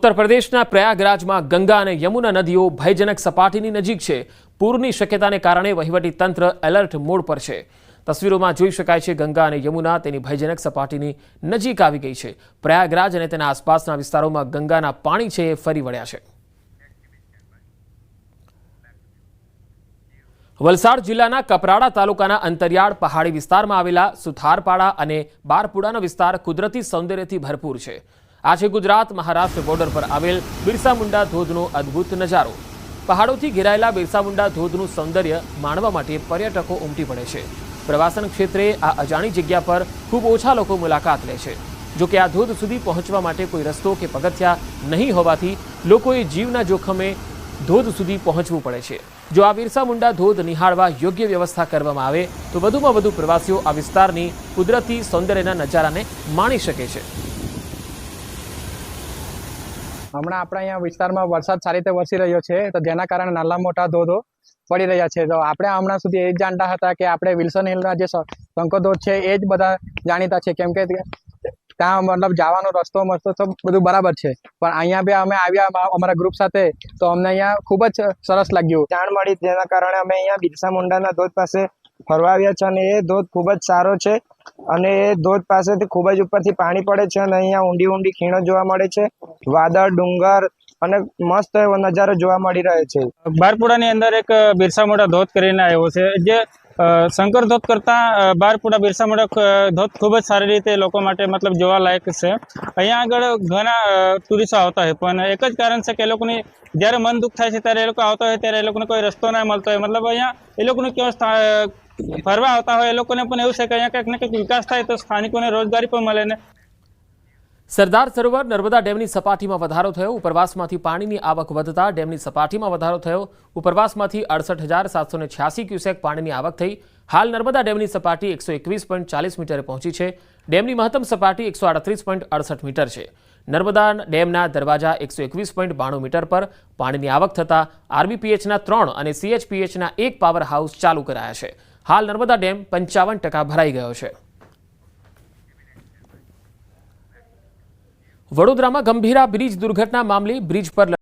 उत्तर प्रदेशના પ્રયાગરાજમાં ગંગા અને યમુના નદીઓ ભયજનક સપાટીની નજીક છે। પૂરની શક્યતાને કારણે વહીવટી તંત્ર એલર્ટ મોડ પર છે। તસવીરોમાં જોઈ શકાય છે ગંગા અને યમુના તેની ભયજનક સપાટીની નજીક આવી ગઈ છે। પ્રયાગરાજ અને તેના આસપાસના વિસ્તારોમાં ગંગાના પાણી છે એ ફરી વળ્યા છે। વલસાડ જિલ્લાના કપરાડા તાલુકાના અંતરિયાળ પહાડી વિસ્તારમાં આવેલા સુથારપાડા અને બારપુડાનો વિસ્તાર કુદરતી સૌંદર્યથી ભરપૂર છે। આ છે ગુજરાત મહારાષ્ટ્ર બોર્ડર પર આવેલ બિરસા મુંડા ધોધનો અદ્ભુત નજારો। પહાડોથી ઘેરાયેલા બિરસા મુંડા ધોધનું સૌંદર્ય માણવા માટે પર્યટકો ઉમટી પડે છે। પ્રવાસન ક્ષેત્રે આ અજાણી જગ્યા પર ખૂબ ઓછા લોકો મુલાકાત લે છે। જો કે આ ધોધ સુધી પહોંચવા માટે કોઈ રસ્તો કે પગથિયા નહીં હોવાથી લોકોએ જીવના જોખમે ધોધ સુધી પહોંચવું પડે છે। જો આ બિરસા મુંડા ધોધ નિહાળવા યોગ્ય વ્યવસ્થા કરવામાં આવે તો વધુમાં વધુ પ્રવાસીઓ આ વિસ્તારની કુદરતી સૌંદર્યના નજારાને માણી શકે છે। હમણાં આપણા અહીંયા વિસ્તારમાં વરસાદ સારી રીતે વરસી રહ્યો છે, તો જેના કારણે નાના મોટા ધોધો પડી રહ્યા છે। તો આપણે હમણાં સુધી એ જ જાણતા હતા કે આપણે વિલ્સન હિલના જે શંકર ધોધ છે એ જ બધા જાણીતા છે, કેમ કે ત્યાં મતલબ જવાનો રસ્તો મસ્તો તો બધું બરાબર છે। પણ અહીંયા બી અમે આવ્યા અમારા ગ્રુપ સાથે, તો અમને અહીંયા ખૂબ જ સરસ લાગ્યું, જાણ મળી, જેના કારણે અમે અહીંયા બિરસા મુંડાના ધોધ પાસે ફરવા આવ્યા છે। અને એ ધોધ ખૂબ જ સારો છે અને એ ધોધ પાસેથી ખૂબ જ ઉપરથી પાણી પડે છે અને અહીંયા ઊંડી ઊંડી ખીણો જોવા મળે છે, વાદળ, ડુંગર અને મસ્ત એવો નજારો જોવા મળી રહ્યો છે। બારપુડાની અંદર એક બિરસા મુંડા ધોધ કરીને આવ્યો છે, જે શંકર ધોધ કરતા બારપુડા બિરસા મુંડા ધોધ ખૂબ જ સારી રીતે લોકો માટે મતલબ જોવાલાયક છે। અહીંયા આગળ ઘણા ટુરિસ્ટો આવતા હોય, પણ એક જ કારણ છે કે એ લોકોની જ્યારે મન દુઃખ થાય છે ત્યારે એ લોકો આવતા હોય ત્યારે એ લોકોને કોઈ રસ્તો ના મળતો હોય, મતલબ અહીંયા એ લોકોનું કેવું ફરવા આવતા હોય એ લોકોને પણ એવું છે કે અહીંયા કંઈક ને કંઈક વિકાસ થાય તો સ્થાનિકોને રોજગારી પણ મળે ને। સરદાર સરોવર નર્મદા ડેમની સપાટીમાં વધારો થયો। ઉપરવાસમાંથી પાણીની આવક વધતા ડેમની સપાટીમાં વધારો થયો। ઉપરવાસમાંથી 68,786 ક્યુસેક પાણીની આવક થઈ। હાલ નર્મદા ડેમની સપાટી 121.40 મીટરે પહોંચી છે। ડેમની મહત્તમ સપાટી 138.68 મીટર છે। નર્મદા ડેમના દરવાજા 121.92 મીટર પર પાણીની આવક થતાં આરબીપીએચના 3 અને સીએચપીએચના 1 પાવર હાઉસ ચાલુ કરાયા છે। હાલ નર્મદા ડેમ 55% ભરાઈ ગયો છે। વડોદરામાં ગંભીરા બ્રિજ દુર્ઘટના મામલે બ્રિજ પર